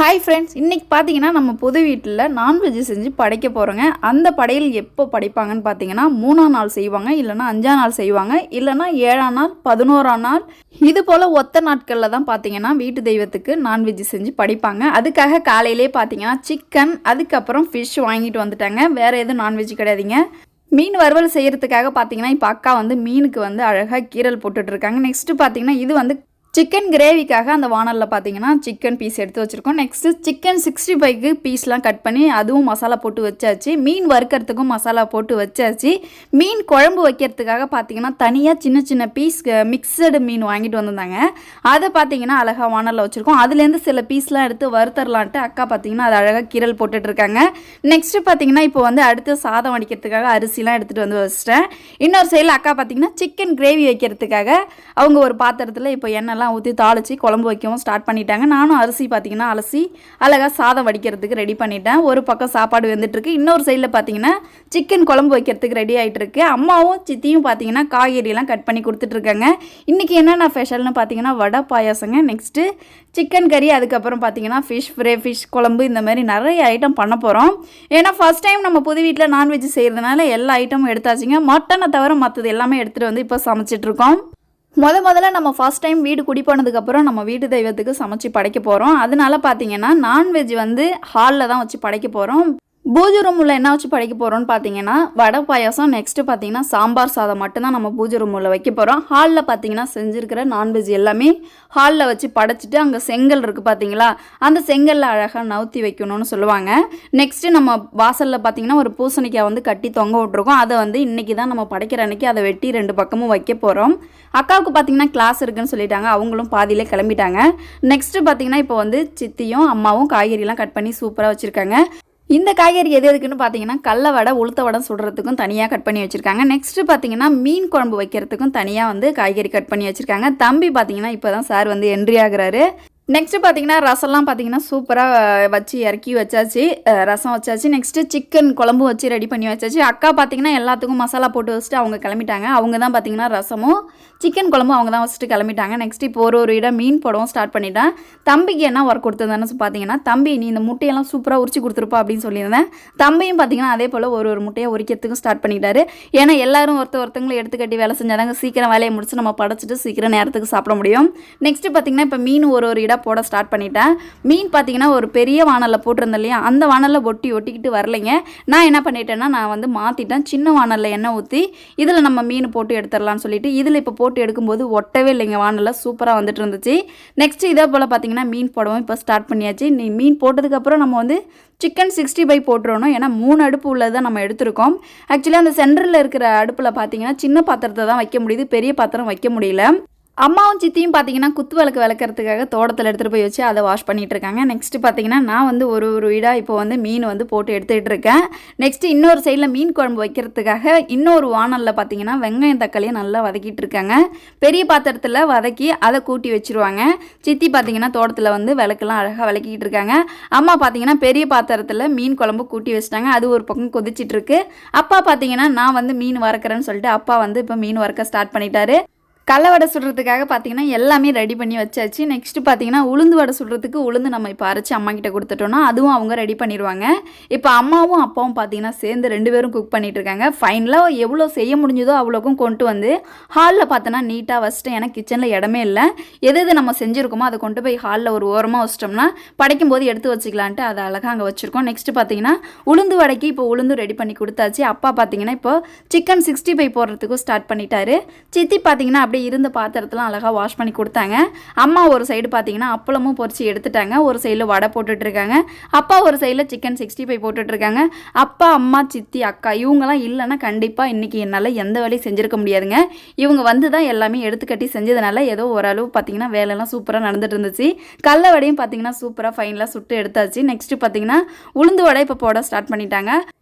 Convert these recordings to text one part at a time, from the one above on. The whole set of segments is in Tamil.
ஹாய் ஃப்ரெண்ட்ஸ், இன்றைக்கி பார்த்தீங்கன்னா நம்ம புது வீட்டில் நான்வெஜ் செஞ்சு படைக்க போகிறோங்க. அந்த படையல் எப்போ படைப்பாங்கன்னு பார்த்தீங்கன்னா 3ஆம் நாள் செய்வாங்க, இல்லைனா 5ஆம் நாள் செய்வாங்க, இல்லைனா 7ஆம் நாள், 11ஆம் நாள், இது போல் ஒத்த நாட்களில் தான் பார்த்தீங்கன்னா வீட்டு தெய்வத்துக்கு நான்வெஜ் செஞ்சு படைப்பாங்க. அதுக்காக காலையிலே பார்த்தீங்கன்னா சிக்கன், அதுக்கப்புறம் ஃபிஷ் வாங்கிட்டு வந்துட்டாங்க. வேறு எதுவும் நான்வெஜ் கிடையாதுங்க. மீன் வறுவல் செய்கிறதுக்காக பார்த்தீங்கன்னா இப்போ அக்கா வந்து மீனுக்கு வந்து அழகாக கீரல் போட்டுட்ருக்காங்க. நெக்ஸ்ட்டு பார்த்தீங்கன்னா இது வந்து சிக்கன் கிரேவிக்காக அந்த வானலில் பார்த்தீங்கன்னா சிக்கன் பீஸ் எடுத்து வச்சுருக்கோம். நெக்ஸ்ட்டு சிக்கன் 65க்கு பீஸ்லாம் கட் பண்ணி அதுவும் மசாலா போட்டு வச்சாச்சு. மீன் வறுக்கிறதுக்கும் மசாலா போட்டு வச்சாச்சு. மீன் குழம்பு வைக்கிறதுக்காக பார்த்தீங்கன்னா தனியாக சின்ன சின்ன பீஸ் மிக்சடு மீன் வாங்கிட்டு வந்திருந்தாங்க. அதை பார்த்தீங்கன்னா அழகாக வானலில் வச்சுருக்கோம். அதுலேருந்து சில பீஸ்லாம் எடுத்து வறுத்தரலான்ட்டு அக்கா பார்த்தீங்கன்னா அது அழகாக கீரல் போட்டுட்ருக்காங்க. நெக்ஸ்ட்டு பார்த்தீங்கன்னா இப்போ வந்து அடுத்து சாதம் வடிக்கிறதுக்காக அரிசிலாம் எடுத்துகிட்டு வந்து வச்சிட்டேன். இன்னொரு சைடில் அக்கா பார்த்தீங்கன்னா சிக்கன் கிரேவி வைக்கிறதுக்காக அவங்க ஒரு பாத்திரத்தில் இப்போ எண்ணெய்லாம் ஊற்றி தாளித்து குழம்பு வைக்கவும் ஸ்டார்ட் பண்ணிட்டாங்க. நானும் அரிசி பார்த்திங்கன்னா அலசி அழகாக சாதம் வடிக்கிறதுக்கு ரெடி பண்ணிட்டேன். ஒரு பக்கம் சாப்பாடு வெந்துட்டுருக்கு, இன்னொரு சைடில் பார்த்திங்கன்னா சிக்கன் குழம்பு வைக்கிறதுக்கு ரெடி ஆகிட்டுருக்கு. அம்மாவும் சித்தியும் பார்த்திங்கன்னா காய்கறியெல்லாம் கட் பண்ணி கொடுத்துட்ருக்காங்க. இன்றைக்கி என்னென்ன ஸ்பெஷல்னு பார்த்திங்கன்னா வடை பாயாசங்க, நெக்ஸ்ட்டு சிக்கன் கறி, அதுக்கப்புறம் பார்த்திங்கன்னா ஃபிஷ் ஃப்ரை, ஃபிஷ் குழம்பு, இந்த மாதிரி நிறைய ஐட்டம் பண்ண போகிறோம். ஏன்னா ஃபஸ்ட் டைம் நம்ம புது வீட்டில் நான்வெஜ் செய்கிறதுனால எல்லா ஐட்டமும் எடுத்தாச்சுங்க. மட்டனை தவிர மற்றது எல்லாமே எடுத்துகிட்டு வந்து இப்போ சமைச்சிட்ருக்கோம். முதல்ல நம்ம ஃபஸ்ட் டைம் வீடு குடி போனதுக்கப்புறம் நம்ம வீட்டு தெய்வத்துக்கு சமைச்சு படைக்க போகிறோம். அதனால பார்த்தீங்கன்னா நான்வெஜ் வந்து ஹாலில் தான் வச்சு படைக்க போகிறோம். பூஜை ரூமில் என்ன வச்சு படைக்க போகிறோம்னு பார்த்தீங்கன்னா வடை பாயாசம், நெக்ஸ்ட்டு பார்த்தீங்கன்னா சாம்பார் சாதம் மட்டும்தான் நம்ம பூஜை ரூமில் வைக்க போகிறோம். ஹாலில் பார்த்தீங்கன்னா செஞ்சுருக்கிற நான்வெஜ் எல்லாமே ஹாலில் வச்சு படைச்சிட்டு அங்கே செங்கல் இருக்குது பார்த்தீங்களா, அந்த செங்கலில் அழகாக நவுத்தி வைக்கணும்னு சொல்லுவாங்க. நெக்ஸ்ட்டு நம்ம வாசலில் பார்த்தீங்கன்னா ஒரு பூசணிக்காய் வந்து கட்டி தொங்க விட்ருக்கோம். அதை வந்து இன்றைக்கி தான் நம்ம படைக்கிற அன்றைக்கி அதை வெட்டி 2 பக்கமும் வைக்க போகிறோம். அக்காவுக்கு பார்த்தீங்கன்னா கிளாஸ் இருக்குன்னு சொல்லிட்டாங்க, அவங்களும் பாதியிலே கிளம்பிட்டாங்க. நெக்ஸ்ட்டு பார்த்தீங்கன்னா இப்போ வந்து சித்தியும் அம்மாவும் காய்கறிலாம் கட் பண்ணி சூப்பராக வச்சுருக்காங்க. இந்த காய்கறி எது எதுக்குன்னு பார்த்தீங்கன்னா கடல வடை, உளுத்த வடை சுடுறதுக்கும் தனியாக கட் பண்ணி வச்சுருக்காங்க. நெக்ஸ்ட்டு பார்த்தீங்கன்னா மீன் குழம்பு வைக்கிறதுக்கும் தனியாக வந்து காய்கறி கட் பண்ணி வச்சுருக்காங்க. தம்பி பார்த்தீங்கன்னா இப்போ தான் சார் வந்து என்ட்ரி ஆகுறாரு. நெக்ஸ்ட்டு பார்த்தீங்கன்னா ரசம்லாம் பார்த்தீங்கன்னா சூப்பராக வச்சு இறக்கி வச்சாச்சு, ரசம் வச்சாச்சு. நெக்ஸ்ட்டு சிக்கன் குழம்பு வச்சு ரெடி பண்ணி வச்சாச்சு. அக்கா பார்த்தீங்கன்னா எல்லாத்துக்கும் மசாலா போட்டு வச்சுட்டு அவங்க கிளம்பிட்டாங்க. அவங்க தான் பார்த்தீங்கன்னா ரசமும் சிக்கன் குழம்பும் அவங்க தான் வச்சுட்டு கிளம்பிட்டாங்க. நெக்ஸ்ட்டு இப்போ ஒரு இடம் மீன் போடவும் ஸ்டார்ட் பண்ணிட்டேன். தம்பிக்கு என்ன ஒர்க் கொடுத்துருந்தேன்னு பார்த்தீங்கன்னா, தம்பி நீ இந்த முட்டையெல்லாம் சூப்பராக உரிச்சு கொடுத்துருப்பா அப்படின்னு சொல்லியிருந்தேன். தம்பியும் பார்த்தீங்கன்னா அதே போல் ஒரு முட்டையை உரிக்கிறதுக்கும் ஸ்டார்ட் பண்ணிட்டாரு. ஏன்னா எல்லாரும் ஒருத்தவங்களை எடுத்துக்கட்டி வேலை செஞ்சாதாங்க சீக்கிரம் வேலையை முடிச்சு நம்ம படைச்சிட்டு சீக்கிரம் நேரத்துக்கு சாப்பிட முடியும். நெக்ஸ்ட்டு பார்த்தீங்கன்னா இப்போ மீன் ஒரு இடம் போட ஸ்டார்ட் பண்ணிட்டேன். மீன் பார்த்தீங்கன்னா ஒரு பெரிய வானலில் போட்டிருந்தேன் இல்லையா, அந்த வானலில் ஒட்டிக்கிட்டு வரலைங்க. நான் என்ன பண்ணிட்டேன்னா நான் வந்து மாற்றிட்டேன். சின்ன வானலில் எண்ணெய் ஊற்றி இதில் நம்ம மீன் போட்டு எடுத்துடலாம்னு சொல்லிட்டு இதில் இப்போ போட்டு எடுக்கும்போது ஒட்டவே இல்லைங்க, வானலில் சூப்பராக வந்துட்டு இருந்துச்சு. நெக்ஸ்ட்டு இதே போல் பார்த்தீங்கன்னா மீன் போடவும் இப்போ ஸ்டார்ட் பண்ணியாச்சு. மீன் போட்டதுக்கப்புறம் நம்ம வந்து சிக்கன் 65 போட்டுறணும். ஏன்னா 3 அடுப்பு உள்ளதான் நம்ம எடுத்துருக்கோம். ஆக்சுவலி அந்த சென்டரில் இருக்கிற அடுப்பில் பார்த்தீங்கன்னா சின்ன பாத்திரத்தை தான் வைக்க முடியுது, பெரிய பாத்திரம் வைக்க முடியல. அம்மாவும் சித்தியும் பார்த்தீங்கன்னா குத்து விளக்கு விளக்கிறதுக்காக தோட்டத்தில் எடுத்துகிட்டு போய் வச்சு அதை வாஷ் பண்ணிகிட்டு இருக்காங்க. நெக்ஸ்ட்டு பார்த்தீங்கன்னா நான் வந்து ஒரு வீடாக இப்போ வந்து மீன் வந்து போட்டு எடுத்துகிட்டு இருக்கேன். நெக்ஸ்ட்டு இன்னொரு சைடில் மீன் குழம்பு வைக்கிறதுக்காக இன்னொரு வானலில் பார்த்தீங்கன்னா வெங்காயம் தக்காளியை நல்லா வதக்கிட்டு இருக்காங்க. பெரிய பாத்திரத்தில் வதக்கி அதை கூட்டி வச்சுருவாங்க. சித்தி பார்த்தீங்கன்னா தோட்டத்தில் வந்து விளக்கெல்லாம் அழகாக விளக்கிட்டு இருக்காங்க. அம்மா பார்த்தீங்கன்னா பெரிய பாத்திரத்தில் மீன் குழம்பு கூட்டி வச்சுட்டாங்க, அது ஒரு பக்கம் கொதிச்சிட்ருக்கு. அப்பா பார்த்தீங்கன்னா நான் வந்து மீன் வறுக்கிறேன்னு சொல்லிட்டு அப்பா வந்து இப்போ மீன் வறுக்க ஸ்டார்ட் பண்ணிட்டாரு. கடல வடை சுடுறதுக்காக பார்த்தீங்கன்னா எல்லாமே ரெடி பண்ணி வச்சாச்சு. நெக்ஸ்ட்டு பார்த்தீங்கன்னா உளுந்து வடை சுடுறதுக்கு உளுந்து நம்ம இப்போ அரைச்சி அம்மா கிட்ட கொடுத்துட்டோன்னா அதுவும் அவங்க ரெடி பண்ணிடுவாங்க. இப்போ அம்மாவும் அப்பாவும் பார்த்தீங்கன்னா சேர்ந்து 2 பேரும் குக் பண்ணிட்டு இருக்காங்க. ஃபைனலாக எவ்வளோ செய்ய முடிஞ்சதோ அவ்வளோக்கும் கொண்டு வந்து ஹாலில் பார்த்தோன்னா நீட்டாக வச்சுட்டு, ஏன்னா கிச்சனில் இடமே இல்லை, எது நம்ம செஞ்சுருக்கோமோ அதை கொண்டு போய் ஹாலில் ஒரு ஓரமாக வச்சிட்டோம்னா படைக்கும் போது எடுத்து வச்சுக்கலான்ட்டு அதை அழகாக அங்கே வச்சுருக்கோம். நெக்ஸ்ட்டு பார்த்தீங்கன்னா உளுந்து வடைக்கு இப்போ உளுந்து ரெடி பண்ணி கொடுத்தாச்சு. அப்பா பார்த்தீங்கன்னா இப்போ சிக்கன் 65 போடுறதுக்கும் ஸ்டார்ட் பண்ணிட்டாரு. சித்தி பார்த்தீங்கன்னா இருந்த பாத்திரத்தெல்லாம் அழகாக வாஷ் பண்ணி கொடுத்தாங்க. அம்மா ஒரு சைடு பார்த்தீங்கன்னா அப்பளமும் பொரிச்சு எடுத்துட்டாங்க, ஒரு சைடில் வடை போட்டுட்ருக்காங்க. அப்பா ஒரு சைடில் சிக்கன் 65 போட்டுட்ருக்காங்க. அப்பா, அம்மா, சித்தி, அக்கா இவங்கெல்லாம் இல்லைன்னா கண்டிப்பாக இன்றைக்கி என்னால் எந்த வேலையும் செஞ்சுருக்க முடியாதுங்க. இவங்க வந்து தான் எல்லாமே எடுத்துக்கட்டி செஞ்சதுனால ஏதோ ஓரளவு பார்த்தீங்கன்னா வேலையெல்லாம் சூப்பராக நடந்துட்டு இருந்துச்சு. கடல வடையும் பார்த்தீங்கன்னா சூப்பராக ஃபைனலாக சுட்டு எடுத்தாச்சு. நெக்ஸ்ட்டு பார்த்தீங்கன்னா உளுந்து வடை இப்போ போட ஸ்டார்ட் பண்ணிட்டாங்க.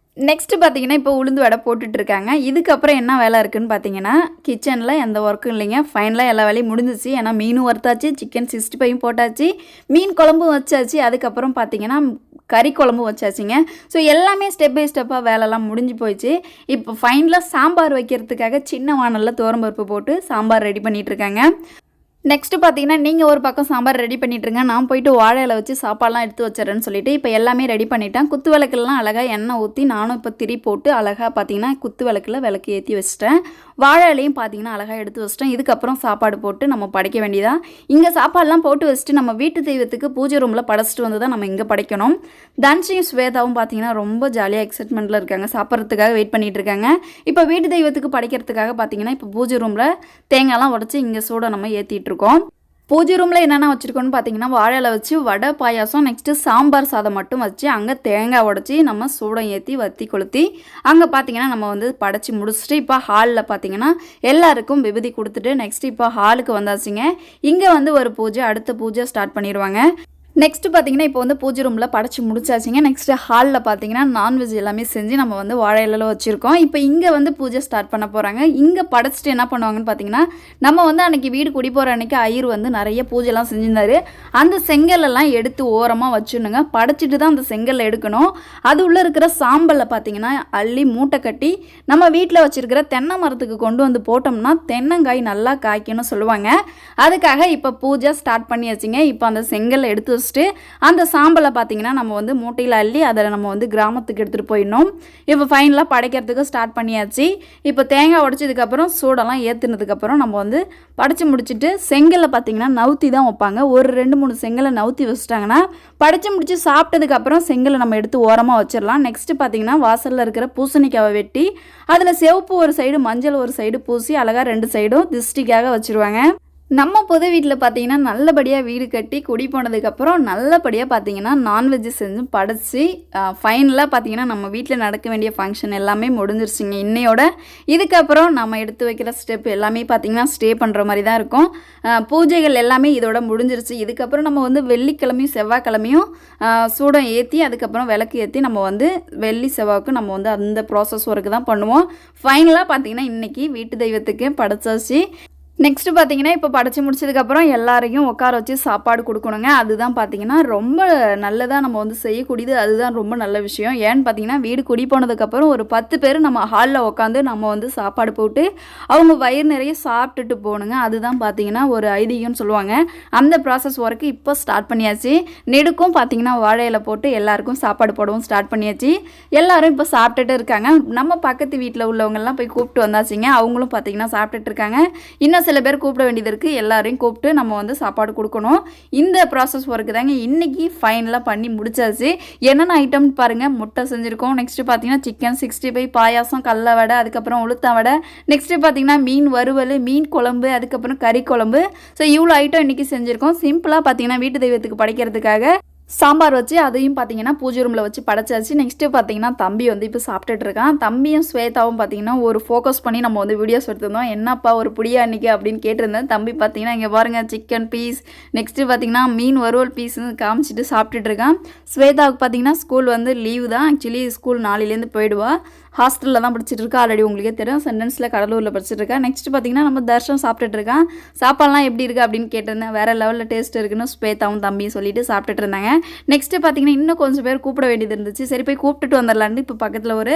நெக்ஸ்ட்டு பார்த்தீங்கன்னா இப்போ உளுந்து வடை போட்டுட்ருக்காங்க. இதுக்கப்புறம் என்ன வேலை இருக்குதுன்னு பார்த்தீங்கன்னா கிச்சனில் எந்த ஒர்க்கும் இல்லைங்க. ஃபைனலாக எல்லா வேலையும் முடிஞ்சிச்சு. ஏன்னா மீனும் வறுத்தாச்சு, சிக்கன் 65 போட்டாச்சு, மீன் குழம்பும் வச்சாச்சு, அதுக்கப்புறம் பார்த்தீங்கன்னா கறி குழம்பும் வச்சாச்சுங்க. ஸோ எல்லாமே ஸ்டெப் பை ஸ்டெப்பாக வேலைலாம் முடிஞ்சு போயிடுச்சு. இப்போ ஃபைனலாக சாம்பார் வைக்கிறதுக்காக சின்ன வானலில் துவரம்பருப்பு போட்டு சாம்பார் ரெடி பண்ணிகிட்ருக்காங்க. நெக்ஸ்ட்டு பார்த்தீங்கன்னா, நீங்கள் ஒரு பக்கம் சாம்பார் ரெடி பண்ணிட்டுருங்க. நான் போயிட்டு வாழை இலை வச்சு சாப்பாடுலாம் எடுத்து வச்சுறேன்னு சொல்லிட்டு, இப்போ எல்லாமே ரெடி பண்ணிட்டேன். குத்து விளக்குலலாம் அழகா எண்ணெய் ஊற்றி நானும் இப்போ திரி போட்டு அழகா பார்த்தீங்கன்னா, குத்து விளக்குல விளக்கு ஏற்றி வச்சுட்டேன். வாழை இலையும் பார்த்தீங்கன்னா, அழகா எடுத்து வச்சுட்டேன். இதுக்கப்புறம் சாப்பாடு போட்டு நம்ம படைக்க வேண்டியதான். இங்கே சாப்பாடுலாம் போட்டு வச்சுட்டு நம்ம வீட்டு தெய்வத்துக்கு பூஜை ரூமில் படைச்சிட்டு வந்து தான் நம்ம இங்கே படைக்கணும். தன்ஷியும் ஸ்வேதாவும் பார்த்தீங்கன்னா, ரொம்ப ஜாலியாக எக்ஸைட்மெண்ட்டில் இருக்காங்க. சாப்பிட்றதுக்காக வெயிட் பண்ணிட்டு இருக்காங்க. இப்போ வீட்டு தெய்வத்துக்கு படைக்கிறதுக்காக பார்த்தீங்கன்னா, இப்போ பூஜை ரூமில் தேங்காய்லாம் உடச்சி இங்கே சூட நம்ம ஏற்றிட்டு இருக்கோம். பூஜை ரூமில் என்னென்ன வச்சுருக்கோன்னு பார்த்தீங்கன்னா, வாழை இலை வச்சு வடை பாயாசம், நெக்ஸ்ட்டு சாம்பார் சாதம் மட்டும் வச்சு அங்கே தேங்காய் உடச்சி நம்ம சூடம் ஏற்றி வத்தி கொளுத்தி அங்கே பார்த்தீங்கன்னா நம்ம வந்து படைச்சி முடிச்சுட்டு இப்போ ஹாலில் பார்த்தீங்கன்னா எல்லாருக்கும் விபூதி கொடுத்துட்டு நெக்ஸ்ட்டு இப்போ ஹாலுக்கு வந்தாச்சுங்க. இங்கே வந்து ஒரு பூஜை, அடுத்த பூஜை ஸ்டார்ட் பண்ணிடுவாங்க. நெக்ஸ்ட்டு பார்த்தீங்கன்னா, இப்போ வந்து பூஜை ரூமில் படைச்சி முடிச்சாச்சுங்க. நெக்ஸ்ட்டு ஹாலில் பார்த்தீங்கன்னா நான்வெஜ் எல்லாமே செஞ்சு நம்ம வந்து வாழை இலையில வச்சுருக்கோம். இப்போ இங்கே வந்து பூஜை ஸ்டார்ட் பண்ண போகிறாங்க. இங்கே படைச்சிட்டு என்ன பண்ணுவாங்கன்னு பார்த்தீங்கன்னா, நம்ம வந்து அன்றைக்கி வீடு குடி போகிற அன்றைக்கி ஐயர் வந்து நிறைய பூஜைலாம் செஞ்சுருந்தாரு. அந்த செங்கலெல்லாம் எடுத்து ஓரமாக வச்சுடுங்க. படைச்சிட்டு தான் அந்த செங்கல் எடுக்கணும். அது உள்ளே இருக்கிற சாம்பலில் பார்த்தீங்கன்னா அள்ளி மூட்டை கட்டி நம்ம வீட்டில் வச்சுருக்கிற தென்னை மரத்துக்கு கொண்டு வந்து போட்டோம்னா தென்னங்காய் நல்லா காய்க்கணும்னு சொல்லுவாங்க. அதுக்காக இப்போ பூஜை ஸ்டார்ட் பண்ணியாச்சுங்க. இப்போ அந்த செங்கலை எடுத்து அந்த சாம்பலை பார்த்தீங்கன்னா நம்ம வந்து மூட்டையில் அள்ளி அதை நம்ம வந்து கிராமத்துக்கு எடுத்துகிட்டு போயிடணும். இப்போ ஃபைனலாக படைக்கிறதுக்கு ஸ்டார்ட் பண்ணியாச்சு. இப்போ தேங்காய் உடைச்சதுக்கப்புறம் சூடெல்லாம் ஏற்றுனதுக்கப்புறம் நம்ம வந்து படைச்சி முடிச்சுட்டு செங்கலை பார்த்தீங்கன்னா நவுத்தி தான் வைப்பாங்க. ஒரு 2-3 செங்கலை நவுத்தி வச்சுட்டாங்கன்னா படைச்சி முடிச்சு சாப்பிட்டதுக்கப்புறம் செங்கலை நம்ம எடுத்து ஓரமாக வச்சிடலாம். நெக்ஸ்ட்டு பார்த்தீங்கன்னா வாசலில் இருக்கிற பூசணிக்காவை வெட்டி அதில் சிவப்பு ஒரு சைடு மஞ்சள் ஒரு சைடு பூசி அழகாக 2 சைடும் திஷ்டிக்காக வச்சுருவாங்க. நம்ம புது வீட்டில் பார்த்தீங்கன்னா நல்லபடியாக வீடு கட்டி குடி போனதுக்கப்புறம் நல்லபடியாக பார்த்தீங்கன்னா நான்வெஜ்ஜு செஞ்சு படைச்சி ஃபைனலாக பார்த்தீங்கன்னா நம்ம வீட்டில் நடக்க வேண்டிய ஃபங்க்ஷன் எல்லாமே முடிஞ்சிருச்சுங்க இன்னையோட. இதுக்கப்புறம் நம்ம எடுத்து வைக்கிற ஸ்டெப் எல்லாமே பார்த்தீங்கன்னா ஸ்டே பண்ணுற மாதிரி தான் இருக்கும். பூஜைகள் எல்லாமே இதோட முடிஞ்சிருச்சு. இதுக்கப்புறம் நம்ம வந்து வெள்ளிக்கிழமையும் செவ்வாய்க்கிழமையும் சூடம் ஏற்றி அதுக்கப்புறம் விளக்கு ஏற்றி நம்ம வந்து வெள்ளி செவ்வாய்க்கு நம்ம வந்து அந்த ப்ராசஸ் ஒர்க்கு தான் பண்ணுவோம். ஃபைனலாக பார்த்தீங்கன்னா இன்றைக்கி வீட்டு தெய்வத்துக்கு படைச்சாச்சு. நெக்ஸ்ட்டு பார்த்தீங்கன்னா இப்போ படைச்சி முடிச்சதுக்கப்புறம் எல்லாரையும் உட்கார வச்சு சாப்பாடு கொடுக்கணுங்க. அதுதான் பார்த்தீங்கன்னா ரொம்ப நல்லதாக நம்ம வந்து செய்யக்கூடியது. அதுதான் ரொம்ப நல்ல விஷயம். ஏன்னு பார்த்தீங்கன்னா வீடு குடி போனதுக்கப்புறம் ஒரு 10 பேர் நம்ம ஹாலில் உட்காந்து நம்ம வந்து சாப்பாடு போட்டு அவங்க வயிறு நிறைய சாப்பிட்டுட்டு போகணுங்க. அதுதான் பார்த்தீங்கன்னா ஒரு ஐதீகம்னு சொல்லுவாங்க. அந்த ப்ராசஸ் ஒர்க்கு இப்போ ஸ்டார்ட் பண்ணியாச்சு. நெடுக்கும் பார்த்தீங்கன்னா வாழையில போட்டு எல்லாருக்கும் சாப்பாடு போடவும் ஸ்டார்ட் பண்ணியாச்சு. எல்லோரும் இப்போ சாப்பிட்டுட்டு இருக்காங்க. நம்ம பக்கத்து வீட்டில் உள்ளவங்கெல்லாம் போய் கூப்பிட்டு வந்தாச்சுங்க. அவங்களும் பார்த்தீங்கன்னா சாப்பிட்டுட்டு இருக்காங்க. இன்னும் சில பேர் கூப்பிட வேண்டியது இருக்குது. எல்லாரையும் கூப்பிட்டு நம்ம வந்து சாப்பாடு கொடுக்கணும். இந்த ப்ராசஸ் ஒர்க்கு தாங்க இன்றைக்கி ஃபைனலாக பண்ணி முடிச்சாச்சு. என்னென்ன ஐட்டம் பாருங்கள், முட்டை செஞ்சுருக்கோம். நெக்ஸ்ட்டு பார்த்தீங்கன்னா சிக்கன் 65, பாயாசம், கடல வடை, அதுக்கப்புறம் உளுத்த வடை, நெக்ஸ்ட்டு பார்த்தீங்கன்னா மீன் வறுவல், மீன் குழம்பு, அதுக்கப்புறம் கறி குழம்பு. ஸோ இவ்வளோ ஐட்டம் இன்றைக்கி செஞ்சுருக்கோம். சிம்பிளாக பார்த்தீங்கன்னா வீட்டு தெய்வத்துக்கு படைக்கிறதுக்காக சாம்பார் வச்சு அதையும் பார்த்தீங்கன்னா பூஜை ரூமில் வச்சு படைச்சாச்சு. நெக்ஸ்ட்டு பார்த்தீங்கன்னா தம்பி வந்து இப்போ சாப்பிட்டுட்டு இருக்கான். தம்பியும் ஸ்வேதாவும் பார்த்தீங்கன்னா ஒரு ஃபோக்கஸ் பண்ணி நம்ம வந்து வீடியோஸ் எடுத்திருந்தோம். என்னப்பா ஒரு புடியா அன்றைக்கி அப்படின்னு கேட்டிருந்தேன். தம்பி பார்த்தீங்கன்னா இங்கே பாருங்கள் சிக்கன் பீஸ், நெக்ஸ்ட்டு பார்த்தீங்கன்னா மீன் வறுவல் பீஸ்னு காமிச்சிட்டு சாப்பிட்டுட்டு இருக்கான். ஸ்வேதாவுக்கு பார்த்தீங்கன்னா ஸ்கூல் வந்து லீவு தான். ஆக்சுவலி ஸ்கூல் நாளையிலேருந்து போயிடுவா. ஹாஸ்டலில் தான் படிச்சுட்டு இருக்கா. ஆல்ரெடி உங்களுக்கே தெரியும், சென்டென்ஸில் கடலூரில் படிச்சுட்டு இருக்கா. நெக்ஸ்ட்டு பார்த்தீங்கன்னா நம்ம தர்ஷன் சாப்பிட்டுட்டு இருக்கான். சாப்பாடுலாம் எப்படி இருக்குது அப்படின்னு கேட்டிருந்தேன். வேறு லெவலில் டேஸ்ட் இருக்குன்னு ஸ்வேதாவும் தம்பியும் சொல்லிட்டு சாப்பிட்டுட்டு இருந்தாங்க. நெக்ஸ்ட்டு பார்த்தீங்கன்னா இன்னும் கொஞ்சம் பேர் கூப்பிட வேண்டியது இருந்துச்சு. சரி போய் கூப்பிட்டுட்டு வந்துடலான்னு இப்போ பக்கத்தில் ஒரு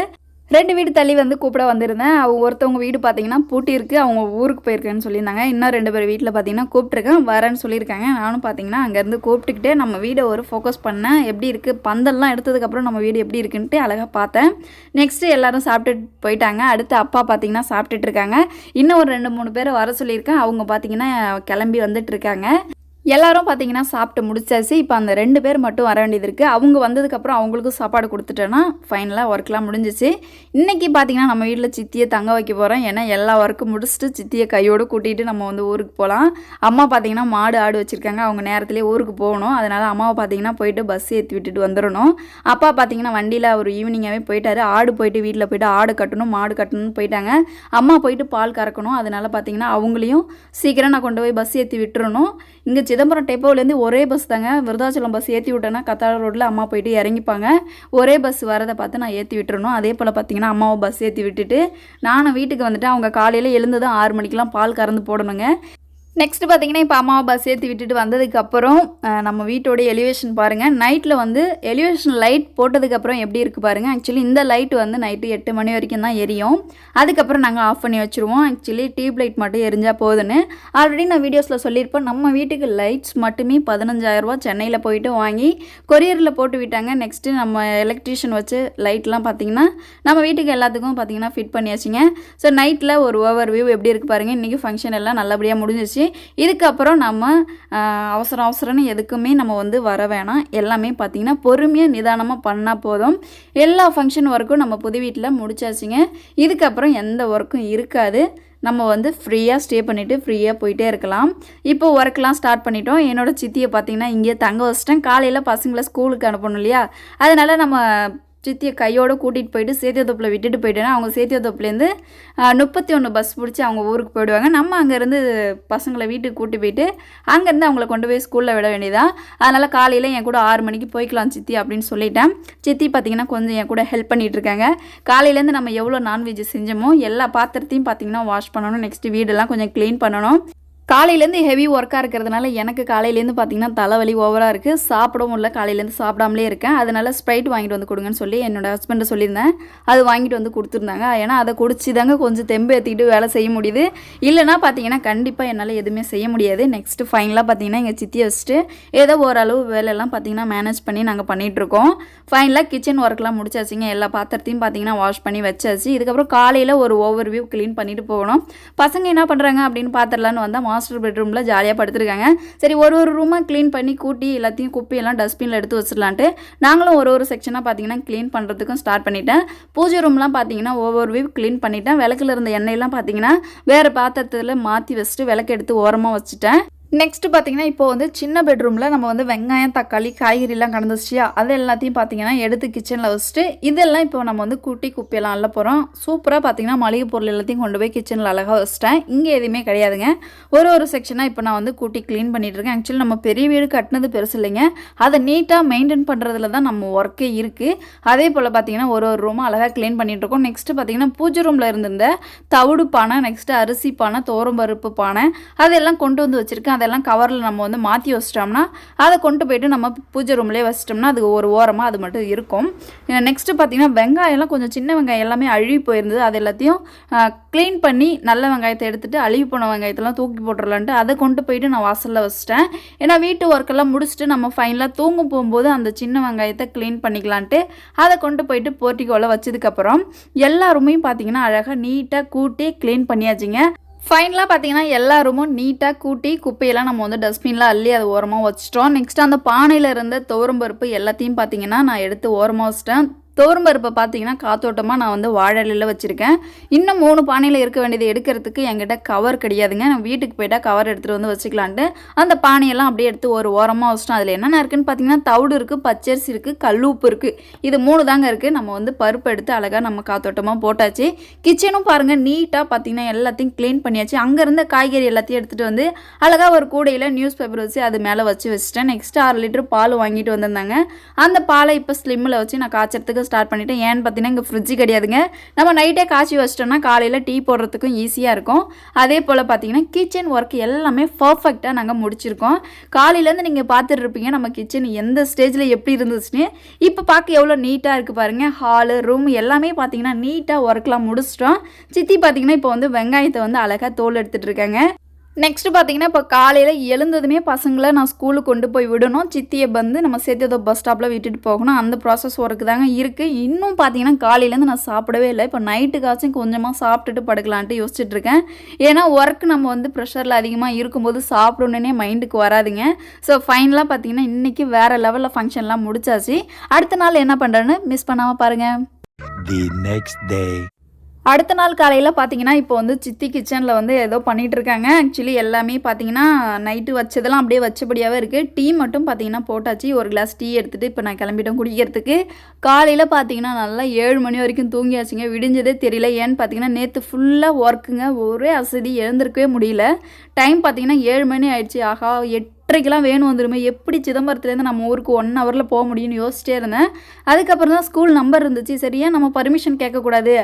2 வீடு தள்ளி வந்து கூப்பிட வந்திருந்தேன். அவங்க ஒருத்தவங்க வீடு பார்த்தீங்கன்னா பூட்டி இருக்குது, அவங்க ஊருக்கு போயிருக்கேன்னு சொல்லியிருந்தாங்க. இன்னும் 2 பேர் வீட்டில் பார்த்தீங்கன்னா கூப்பிட்ருக்கேன், வரேன்னு சொல்லியிருக்காங்க. நானும் பார்த்தீங்கன்னா அங்கேருந்து கூப்பிட்டுக்கிட்டே நம்ம வீடை ஒரு ஃபோக்கஸ் பண்ணேன். எப்படி இருக்குது பந்தல்லாம் எடுத்ததுக்கப்புறம் நம்ம வீடு எப்படி இருக்குன்ட்டு அழகாக பார்த்தேன். நெக்ஸ்ட்டு எல்லோரும் சாப்பிட்டுட்டு போயிட்டாங்க. அடுத்து அப்பா பார்த்தீங்கன்னா சாப்பிட்டுட்டு இருக்காங்க. இன்னும் ஒரு 2-3 பேரை வர சொல்லியிருக்கேன். அவங்க பார்த்தீங்கன்னா கிளம்பி வந்துட்டு இருக்காங்க. எல்லாரும் பார்த்தீங்கன்னா சாப்பிட்டு முடிச்சாச்சு. இப்போ அந்த 2 பேர் மட்டும் வர வேண்டியது இருக்குது. அவங்க வந்ததுக்கப்புறம் அவங்களுக்கும் சாப்பாடு கொடுத்துட்டோன்னா ஃபைனலாக ஒர்க்லாம் முடிஞ்சிச்சு. இன்றைக்கி பார்த்தீங்கன்னா நம்ம வீட்டில் சித்தியை தங்க வைக்க போகிறோம். ஏன்னா எல்லா ஒர்க்கும் முடிச்சுட்டு சித்தியை கையோடு கூட்டிகிட்டு நம்ம வந்து ஊருக்கு போகலாம். அம்மா பார்த்தீங்கன்னா மாடு ஆடு வச்சுருக்காங்க. அவங்க நேரத்துலேயே ஊருக்கு போகணும். அதனால் அம்மாவை பார்த்தீங்கன்னா போயிட்டு பஸ் ஏற்றி விட்டுட்டு வந்துடணும். அப்பா பார்த்தீங்கன்னா வண்டியில் ஒரு ஈவினிங்காகவே போயிட்டாரு. ஆடு போயிட்டு வீட்டில் போயிட்டு ஆடு கட்டணும் மாடு கட்டணும்னு போயிட்டாங்க. அம்மா போயிட்டு பால் கறக்கணும். அதனால் பார்த்தீங்கன்னா அவங்களையும் சீக்கிரம் நான் கொண்டு போய் பஸ் ஏற்றி விட்டுறணும். இங்கே சிதம்பரம் டெப்போவிலேருந்து ஒரே பஸ் தாங்க. விருதாச்சலம் பஸ் ஏற்றி விட்டேன்னா கத்தாழ ரோட்டில் அம்மா போயிட்டு இறங்கிப்பாங்க. ஒரே பஸ் வரதை பார்த்து நான் ஏற்றி விட்டுறணும். அதே போல் பார்த்தீங்கன்னா அம்மாவை பஸ் ஏற்றி விட்டுட்டு நானும் வீட்டுக்கு வந்துட்டு அவங்க காலையில் எழுந்ததும் 6 மணிக்கெலாம் பால் கறந்து போடணுங்க. நெக்ஸ்ட் பார்த்தீங்கன்னா இப்போ அம்மாவை பஸ் ஏற்றி விட்டுட்டு வந்ததுக்கப்புறம் நம்ம வீட்டோட எலிவேஷன் பாருங்கள். நைட்டில் வந்து எலிவேஷன் லைட் போட்டதுக்கப்புறம் எப்படி இருக்குது பாருங்கள். ஆக்சுவலி இந்த லைட் வந்து நைட்டு 8 மணி வரைக்கும் தான் எரியும். அதுக்கப்புறம் நாங்கள் ஆஃப் பண்ணி வச்சுருவோம். ஆக்சுவலி டியூப் லைட் மட்டும் எரிஞ்சால் போதுன்னு ஆல்ரெடி நான் வீடியோஸில் சொல்லியிருப்பேன். நம்ம வீட்டுக்கு லைட்ஸ் மட்டுமே 15,000 சென்னையில் போயிட்டு வாங்கி கொரியரில் போட்டு விட்டாங்க. நெக்ஸ்ட்டு நம்ம எலக்ட்ரீஷியன் வச்சு லைட்லாம் பார்த்திங்கன்னா நம்ம வீட்டுக்கு எல்லாத்துக்கும் பார்த்திங்கன்னா ஃபிட் பண்ணியாச்சுங்க. ஸோ நைட்டில் ஒரு ஓவர் வியூ எப்படி இருக்குது பாருங்கள். இன்றைக்கி ஃபங்க்ஷன் எல்லாம் நல்லபடியாக முடிஞ்சிச்சு. இதுக்கப்புறம் நம்ம அவசரம்னு எதுக்குமே நம்ம வந்து வர வேணாம். எல்லாமே பார்த்திங்கன்னா பொறுமையாக நிதானமாக பண்ணால் போதும். எல்லா ஃபங்க்ஷன் ஒர்க்கும் நம்ம புது வீட்டில் முடிச்சாச்சுங்க. இதுக்கப்புறம் எந்த ஒர்க்கும் இருக்காது. நம்ம வந்து ஃப்ரீயாக ஸ்டே பண்ணிவிட்டு ஃப்ரீயாக போயிட்டே இருக்கலாம். இப்போ ஒர்க்லாம் ஸ்டார்ட் பண்ணிட்டோம். என்னோடய சித்தியை பார்த்திங்கன்னா இங்கே தங்க வச்சிட்டேன். காலையில் பசங்களை ஸ்கூலுக்கு அனுப்பணும் இல்லையா, அதனால் நம்ம சித்தியை கையோடு கூட்டிகிட்டு போயிட்டு சேத்தியத்தோப்பில் விட்டுட்டு போயிட்டேன்னா அவங்க சேத்தியத்தோப்புலேருந்து 31 பஸ் பிடிச்சி அவங்க ஊருக்கு போயிடுவாங்க. நம்ம அங்கேருந்து பசங்களை வீட்டுக்கு கூட்டி போயிட்டு அங்கேருந்து அவங்கள கொண்டு போய் ஸ்கூலில் விட வேண்டியதான். அதனால் காலையில் என் கூட 6 மணிக்கு போய்க்கலாம் சித்தி அப்படின்னு சொல்லிட்டேன். சித்தி பார்த்திங்கன்னா கொஞ்சம் என் கூட ஹெல்ப் பண்ணிகிட்ருக்காங்க. காலையிலேருந்து நம்ம எவ்வளோ நான்வெஜ் செஞ்சோமோ எல்லா பாத்திரத்தையும் பார்த்திங்கன்னா வாஷ் பண்ணணும். நெக்ஸ்ட்டு வீடெல்லாம் கொஞ்சம் க்ளீன் பண்ணணும். காலையிலேருந்து ஹெவி ஒர்க்காக இருக்கிறதுனால எனக்கு காலையிலேருந்து பார்த்திங்கன்னா தலைவலி ஓவராக இருக்குது. சாப்பிடவும் இல்லை, காலையிலேருந்து சாப்பிடாமலே இருக்கேன். அதனால் ஸ்ப்ரைட் வாங்கிட்டு வந்து கொடுங்கன்னு சொல்லி என்னோடய ஹஸ்பண்டை சொல்லியிருந்தேன். அது வாங்கிட்டு வந்து கொடுத்துருந்தாங்க. ஏன்னா அதை குடிச்சு தாங்க கொஞ்சம் தெம்பு ஏற்றிக்கிட்டு வேலை செய்ய முடியுது. இல்லைனா பார்த்திங்கன்னா கண்டிப்பாக என்னால் எதுவுமே செய்ய முடியாது. நெக்ஸ்ட்டு ஃபைனலாக பார்த்திங்கன்னா எங்கள் சித்தியை வச்சுட்டு ஏதோ ஓரளவு வேலையெல்லாம் பார்த்திங்கன்னா மேனேஜ் பண்ணி நாங்கள் பண்ணிகிட்ருக்கோம். ஃபைனலாக கிச்சன் ஒர்க்லாம் முடிச்சாச்சுங்க. எல்லா பாத்திரத்தையும் பார்த்திங்கன்னா வாஷ் பண்ணி வச்சாச்சு. இதுக்கப்புறம் காலையில் ஒரு ஓவர் வியூ க்ளீன் பண்ணிட்டு போகணும். பசங்க என்ன பண்ணுறாங்க அப்படின்னு பார்த்துடலான்னு வந்தால் மாஸ்டர் பெட்ரூமில் ஜாலியாக படுத்துருக்காங்க. சரி ஒரு ரூமாக க்ளீன் பண்ணி கூட்டி எல்லாத்தையும் குப்பையெல்லாம் டஸ்ட்பினில் எடுத்து வச்சிடலான்ட்டு நாங்களும் ஒரு செக்ஷனாக பார்த்தீங்கன்னா க்ளீன் பண்ணுறதுக்கும் ஸ்டார்ட் பண்ணிட்டேன். பூஜை ரூம்லாம் பார்த்தீங்கன்னா ஒவ்வொரு வீவ் க்ளீன் பண்ணிட்டேன். விளக்கில் இருந்த எண்ணெயெல்லாம் பார்த்தீங்கன்னா வேறு பாத்திரத்தில் மாற்றி வச்சுட்டு விளக்கு எடுத்து ஓரமாக வச்சுட்டேன். நெக்ஸ்ட்டு பார்த்திங்கன்னா இப்போ வந்து சின்ன பெட்ரூமில் நம்ம வந்து வெங்காயம், தக்காளி, காய்கறிலாம் கடந்துச்சியா அது எல்லாத்தையும் பார்த்திங்கன்னா எடுத்து கிச்சனில் வச்சுட்டு இதெல்லாம் இப்போ நம்ம வந்து கூட்டி குப்பையெல்லாம் அள்ள போகிறோம். சூப்பராக பார்த்திங்கன்னா மளிகை பொருள் எல்லாத்தையும் கொண்டு போய் கிச்சனில் அழகாக வச்சுட்டேன். இங்கே எதுவுமே கிடையாதுங்க. ஒரு செக்ஷனாக இப்போ நான் வந்து கூட்டி க்ளீன் பண்ணிகிட்ருக்கேன். ஆக்சுவலி நம்ம பெரிய வீடு கட்டினது பெருசு இல்லைங்க. அதை நீட்டாக மெயின்டைன் பண்ணுறதுல தான் நம்ம ஒர்க்கே இருக்குது. அதே போல் பார்த்திங்கன்னா ஒரு ரூமாக அழகாக க்ளீன் பண்ணிகிட்ருக்கோம். நெக்ஸ்ட்டு பார்த்திங்கன்னா பூஜை ரூமில் இருந்திருந்த தவிடு பானை, நெக்ஸ்ட்டு அரிசி பானை, துவரம்பருப்பு பானை அதெல்லாம் கொண்டு வந்து வச்சுருக்கேன். அதெல்லாம் கவரில் நம்ம வந்து மாற்றி வச்சிட்டோம்னா அதை கொண்டு போய்ட்டு நம்ம பூஜை ரூம்லேயே வச்சிட்டோம்னா அது ஒரு ஓரமாக அது மட்டும் இருக்கும். நெக்ஸ்ட்டு பார்த்திங்கன்னா வெங்காயம்லாம் கொஞ்சம் சின்ன வெங்காயம் எல்லாமே அழுகி போயிருந்தது. அது எல்லாத்தையும் க்ளீன் பண்ணி நல்ல வெங்காயத்தை எடுத்துகிட்டு அழுகி போன வெங்காயத்தெல்லாம் தூக்கி போட்டுடலான்ட்டு அதை கொண்டு போயிட்டு நான் வாசலில் வச்சிட்டேன். ஏன்னா வீட்டு ஒர்க்கெல்லாம் முடிச்சுட்டு நம்ம ஃபைனலாக தூங்க போகும்போது அந்த சின்ன வெங்காயத்தை க்ளீன் பண்ணிக்கலான்ட்டு அதை கொண்டு போயிட்டு போர்ட்டிகோவில் வச்சதுக்கப்புறம் எல்லா ரூமையும் பார்த்திங்கன்னா அழகாக நீட்டாக கூட்டி க்ளீன் பண்ணியாச்சுங்க. ஃபைனலாக பார்த்தீங்கன்னா எல்லா ரூமும் நீட்டாக கூட்டி குப்பையெல்லாம் நம்ம வந்து டஸ்ட்பினில் அள்ளி அது ஓரமாக வச்சிட்டோம். நெக்ஸ்ட் அந்த பானையில் இருந்த துவரம்பருப்பு எல்லாத்தையும் பார்த்தீங்கன்னா நான் எடுத்து ஓரமாக வச்சிட்டேன். துவரம்பருப்பை பார்த்தீங்கன்னா காத்தோட்டமாக நான் வந்து வாழலையில் வச்சுருக்கேன். இன்னும் 3 பானையில் இருக்க வேண்டியது எடுக்கிறதுக்கு என்கிட்ட கவர் கிடையாதுங்க. நான் வீட்டுக்கு போய்ட்டால் கவர் எடுத்துகிட்டு வந்து வச்சுக்கலான்ட்டு அந்த பானையெல்லாம் அப்படியே எடுத்து ஒரு ஓரமாக வச்சிட்டோம். அதில் என்னென்ன இருக்குதுன்னு பார்த்தீங்கன்னா தவிடு இருக்குது, பச்சரிசி இருக்குது, கல்லுப்பு இருக்குது. இது 3 தாங்க இருக்குது. நம்ம வந்து பருப்பு எடுத்து அழகாக நம்ம காத்தோட்டமாக போட்டாச்சு. கிச்சனும் பாருங்கள் நீட்டாக பார்த்தீங்கன்னா எல்லாத்தையும் க்ளீன் பண்ணியாச்சு. அங்கே இருந்த காய்கறி எல்லாத்தையும் எடுத்துகிட்டு வந்து அழகாக ஒரு கூடையில் நியூஸ் பேப்பர் வச்சு அது மேலே வச்சுட்டேன். நெக்ஸ்ட்டு 6 லிட்டர் பால் வாங்கிட்டு வந்திருந்தாங்க. அந்த பாலை இப்போ ஸ்லிம்மில் வச்சு நான் காய்ச்சறதுக்கு ஸ்டார்ட் பண்ணிட்டேன். ஏன்னு பார்த்தீங்கன்னா இங்கே ஃப்ரிட்ஜு கிடையாதுங்க. நம்ம நைட்டே காய்ச்சி வச்சிட்டோம்னா காலையில் டீ போடுறதுக்கும் ஈஸியாக இருக்கும். அதே போல் பார்த்தீங்கன்னா கிச்சன் ஒர்க் எல்லாமே பர்ஃபெக்டாக நாங்கள் முடிச்சிருக்கோம். காலையிலேருந்து நீங்கள் பார்த்துட்டு இருப்பீங்க நம்ம கிச்சன் எந்த ஸ்டேஜில் எப்படி இருந்துச்சுன்னு. இப்போ பார்க்க எவ்வளோ நீட்டாக இருக்குது பாருங்கள். ஹாலு, ரூம் எல்லாமே பார்த்தீங்கன்னா நீட்டாக ஒர்க்லாம் முடிச்சிட்டோம். சித்தி பார்த்தீங்கன்னா இப்போ வந்து வெங்காயத்தை வந்து அழகாக தோல் எடுத்துகிட்டு இருக்காங்க. நெக்ஸ்ட்டு பார்த்தீங்கன்னா இப்போ காலையில் எழுந்ததுமே பசங்களை நான் ஸ்கூலுக்கு கொண்டு போய் விடணும். சித்தியை வந்து நம்ம சேத்தியத்தோப்பு பஸ் ஸ்டாப்பில் விட்டுட்டு போகணும். அந்த ப்ராசஸ் ஒர்க்கு தாங்க இருக்குது. இன்னும் பார்த்தீங்கன்னா காலையிலேருந்து நான் சாப்பிடவே இல்லை. இப்போ நைட்டுக்காச்சும் கொஞ்சமாக சாப்பிட்டுட்டு படுக்கலான்ட்டு யோசிச்சுட்ருக்கேன். ஏன்னா ஒர்க் நம்ம வந்து ப்ரெஷரில் அதிகமாக இருக்கும்போது சாப்பிடணுன்னே மைண்டுக்கு வராதுங்க. ஸோ ஃபைனலாக பார்த்தீங்கன்னா இன்றைக்கி வேறு லெவலில் ஃபங்க்ஷன்லாம் முடிச்சாச்சு. அடுத்த நாள் என்ன பண்ணுறேன்னு மிஸ் பண்ணாமல் பாருங்கள். அடுத்த நாள் காலையில் பார்த்தீங்கன்னா இப்போ வந்து சித்தி கிச்சனில் வந்து ஏதோ பண்ணிகிட்ருக்காங்க. ஆக்சுவலி எல்லாமே பார்த்தீங்கன்னா நைட்டு வச்சதெல்லாம் அப்படியே வச்சபடியாகவே இருக்குது. டீ மட்டும் பார்த்தீங்கன்னா போட்டாச்சு. ஒரு கிளாஸ் டீ எடுத்துகிட்டு இப்போ நான் கிளம்பிட்டேன் குடிக்கிறதுக்கு. காலையில் பார்த்தீங்கன்னா நல்லா 7 மணி வரைக்கும் தூங்கியாச்சுங்க. விடிஞ்சதே தெரியல. ஏன்னு பார்த்தீங்கன்னா நேற்று ஃபுல்லாக ஒர்க்குங்க. ஒரே அசதி, எழுந்திருக்கவே முடியல. டைம் பார்த்தீங்கன்னா 7 மணி ஆயிடுச்சு. ஆகா 8 8:30க்கெல்லாம் வேன் வந்துருமே, எப்படி சிதம்பரத்துலேருந்து நம்ம ஊருக்கு 1 ஹவரில் போக முடியும்னு யோசிச்சிட்டே இருந்தேன். அதுக்கப்புறம் தான் ஸ்கூல் நம்பர் இருந்துச்சு. சரியா நம்ம பர்மிஷன் கேட்கக்கூடாது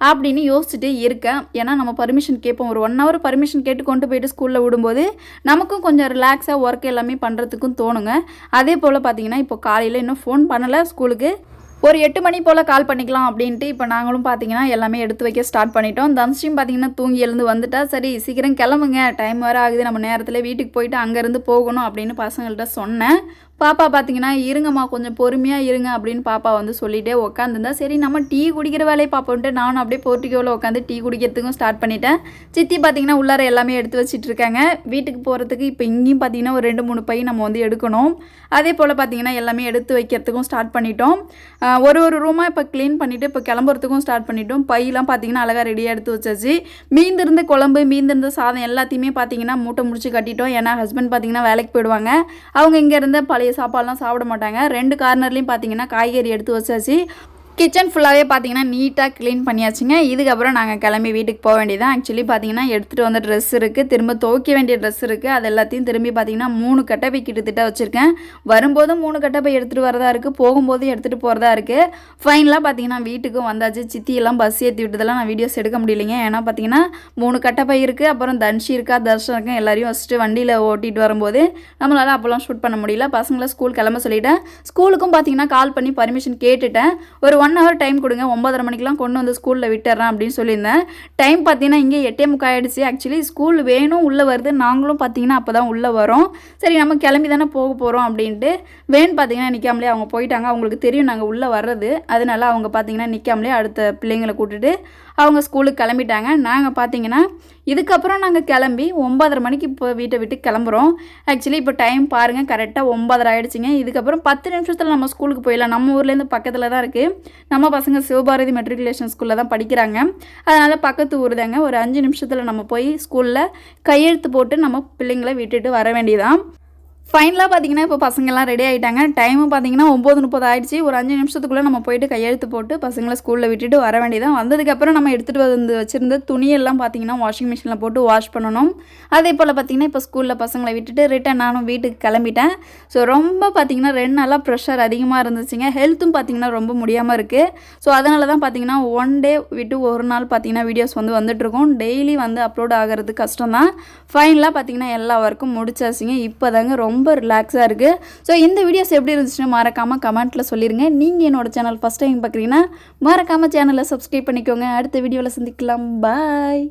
அப்படின்னு யோசிச்சுட்டே இருக்கேன். ஏன்னா நம்ம பர்மிஷன் கேட்போம். ஒரு 1 ஹவர் பர்மிஷன் கேட்டு கொண்டு போயிட்டு ஸ்கூலில் விடும்போது நமக்கும் கொஞ்சம் ரிலாக்ஸாக ஒர்க் எல்லாமே பண்ணுறதுக்கும் தோணுங்க. அதே போல் பார்த்தீங்கன்னா இப்போ காலையில் இன்னும் ஃபோன் பண்ணலை ஸ்கூலுக்கு. ஒரு 8 மணி போல் கால் பண்ணிக்கலாம் அப்படின்ட்டு இப்போ நாங்களும் பார்த்தீங்கன்னா எல்லாமே எடுத்து வைக்க ஸ்டார்ட் பண்ணிட்டோம். தனுஷியும் பார்த்தீங்கன்னா தூங்கி எழுந்து வந்துட்டா. சரி சீக்கிரம் கிளம்புங்க, டைம் வேறு ஆகுது, நம்ம நேரத்தில் வீட்டுக்கு போயிட்டு அங்கேருந்து போகணும் அப்படின்னு பசங்கள்கிட்ட சொன்னேன். பாப்பா பார்த்தீங்கன்னா இருங்கம்மா கொஞ்சம் பொறுமையாக இருங்க அப்படின்னு பாப்பா வந்து சொல்லிகிட்டே உட்காந்துருந்தா. சரி நம்ம டீ குடிக்கிற வேலையை பார்ப்போன்ட்டு நானும் அப்படியே போர்ட்டிக்கோவில் உட்காந்து டீ குடிக்கிறதுக்கும் ஸ்டார்ட் பண்ணிட்டேன். சித்தி பார்த்தீங்கன்னா உள்ளார எல்லாமே எடுத்து வச்சுட்டு இருக்காங்க. வீட்டுக்கு போகிறதுக்கு இப்போ இங்கேயும் பார்த்தீங்கன்னா ஒரு 2-3 பை நம்ம வந்து எடுக்கணும். அதே போல் பார்த்தீங்கன்னா எல்லாமே எடுத்து வைக்கிறதுக்கும் ஸ்டார்ட் பண்ணிட்டோம். ஒரு ரூமாக இப்போ க்ளீன் பண்ணிவிட்டு இப்போ கிளம்புறதுக்கும் ஸ்டார்ட் பண்ணிட்டோம். பையெல்லாம் பார்த்தீங்கன்னா அழகாக ரெடியாக எடுத்து வச்சாச்சு. மீந்திருந்த குழம்பு மீந்திருந்த சாதம் எல்லாத்தையுமே பார்த்தீங்கன்னா மூட்டை முடிச்சு கட்டிட்டோம். ஏன்னா ஹஸ்பண்ட் பார்த்தீங்கன்னா வேலைக்கு போயிடுவாங்க. அவங்க இங்கேருந்து பழைய சாப்பாடுலாம் சாப்பிட மாட்டாங்க. 2 கார்னர்லையும் பார்த்தீங்கன்னா காய்கறி எடுத்து வச்சாச்சு. கிச்சன் ஃபுல்லாகவே பார்த்தீங்கன்னா நீட்டாக க்ளீன் பண்ணியாச்சுங்க. இதுக்கப்புறம் நாங்கள் கிளம்பி வீட்டுக்கு போக வேண்டியதான். ஆக்சுவலி பார்த்தீங்கன்னா எடுத்துகிட்டு வந்த ட்ரெஸ் இருக்குது, திரும்ப துவைக்க வேண்டிய ட்ரெஸ் இருக்குது. அது எல்லாத்தையும் திரும்பி பார்த்தீங்கன்னா 3 கட்டப்பை கிட்டத்தட்ட வச்சுருக்கேன். வரும்போதும் 3 கட்டப்பை எடுத்துகிட்டு வரதா இருக்குது, போகும்போது எடுத்துகிட்டு போகிறதா இருக்குது. ஃபைனலாக பார்த்தீங்கன்னா வீட்டுக்கும் வந்தாச்சு. சித்தியெல்லாம் பஸ் ஏற்றி விட்டதெல்லாம் நான் வீடியோஸ் எடுக்க முடியலைங்க. ஏன்னா பார்த்தீங்கன்னா 3 கட்டப்பை இருக்குது, அப்புறம் தன்ஷி இருக்கா, தர்ஷன் இருக்கா, எல்லாரையும் வச்சுட்டு வண்டியில் ஓட்டிகிட்டு வரும்போது நம்மளால் அப்போல்லாம் ஷூட் பண்ண முடியல. பசங்களை ஸ்கூல் கிளம்ப சொல்லிட்டேன். ஸ்கூலுக்கும் பார்த்தீங்கன்னா கால் பண்ணி பர்மிஷன் கேட்டுட்டேன். ஒரு 1 ஹவர் டைம் கொடுங்க, 9:30 மணிக்கெலாம் கொண்டு வந்து ஸ்கூலில் விட்டுறேன் அப்படின்னு சொல்லியிருந்தேன். டைம் பார்த்தீங்கன்னா இங்கே 8:45 ஆகிடுச்சு. ஆக்சுவலி ஸ்கூல் வேணும் உள்ளே வருது, நாங்களும் பார்த்தீங்கன்னா அப்போ தான் உள்ளே வரோம். சரி நம்ம கிளம்பி தானே போக போகிறோம் அப்படின்ட்டு வேன் பார்த்தீங்கன்னா நிற்காமலே அவங்க போயிட்டாங்க. அவங்களுக்கு தெரியும் நாங்கள் உள்ளே வர்றது, அதனால அவங்க பார்த்தீங்கன்னா நிற்காமலே அடுத்த பிள்ளைங்களை கூட்டிட்டு அவங்க ஸ்கூலுக்கு கிளம்பிட்டாங்க. நாங்கள் பார்த்தீங்கன்னா இதுக்கப்புறம் நாங்கள் கிளம்பி 9:30 மணிக்கு இப்போ வீட்டை விட்டு கிளம்புறோம். ஆக்சுவலி இப்போ டைம் பாருங்கள், கரெக்டாக 9:30 ஆகிடுச்சிங்க. இதுக்கப்புறம் 10 நிமிஷத்தில் நம்ம ஸ்கூலுக்கு போயிடலாம். நம்ம ஊர்லேருந்து பக்கத்தில் தான் இருக்குது. நம்ம பசங்க சிவபாரதி மெட்ரிகுலேஷன் ஸ்கூலில் தான் படிக்கிறாங்க. அதனால் பக்கத்து ஊர் தாங்க. ஒரு 5 நிமிஷத்தில் நம்ம போய் ஸ்கூலில் கையெழுத்து போட்டு நம்ம பிள்ளைங்களை விட்டுட்டு வர வேண்டியதான். ஃபைனலாக பார்த்தீங்கன்னா இப்போ பசங்கள்லாம் ரெடி ஆகிட்டாங்க. டைமும் பார்த்தீங்கன்னா 9:30 ஆகிடுச்சு. ஒரு 5 நிமிஷத்துக்குள்ளே நம்ம போயிட்டு கையெழுத்து போட்டு பசங்களை ஸ்கூலில் விட்டுட்டு வர வேண்டியதான். வந்ததுக்கப்புறம் நம்ம எடுத்துகிட்டு வந்து வச்சுருந்த துணியெல்லாம் பார்த்தீங்கன்னா வாஷிங் மிஷினில் போட்டு வாஷ் பண்ணணும். அதே போல் பார்த்தீங்கன்னா இப்போ ஸ்கூலில் பசங்களை விட்டுட்டு ரிட்டன் நானும் வீட்டுக்கு கிளம்பிட்டேன். ஸோ ரொம்ப பார்த்தீங்கன்னா 2 நாளாக ப்ரெஷர் அதிகமாக இருந்துச்சுங்க. ஹெல்த்தும் பார்த்தீங்கன்னா ரொம்ப முடியாமல் இருக்குது. ஸோ அதனால தான் பார்த்தீங்கன்னா 1 டே விட்டு 1 நாள் பார்த்தீங்கன்னா வீடியோஸ் வந்து வந்துட்டுருக்கோம். டெய்லி வந்து அப்லோட் ஆகிறது கஷ்டம் தான். ஃபைனலாக பார்த்தீங்கன்னா எல்லா ஒர்க்கும் முடிச்சாச்சுங்க. இப்போ தாங்க ரொம்ப ரிலாக்ஸாக இருக்குது. ஸோ இந்த வீடியோஸ் எப்படி இருந்துச்சுன்னு மறக்காமல் கமெண்ட்டில் சொல்லிடுங்க. நீங்கள் என்னோட சேனல் ஃபஸ்ட் டைம் பார்க்குறீங்கன்னா மறக்காமல் சேனலை சப்ஸ்கிரைப் பண்ணிக்கோங்க. அடுத்த வீடியோவில் சந்திக்கலாம். பாய்.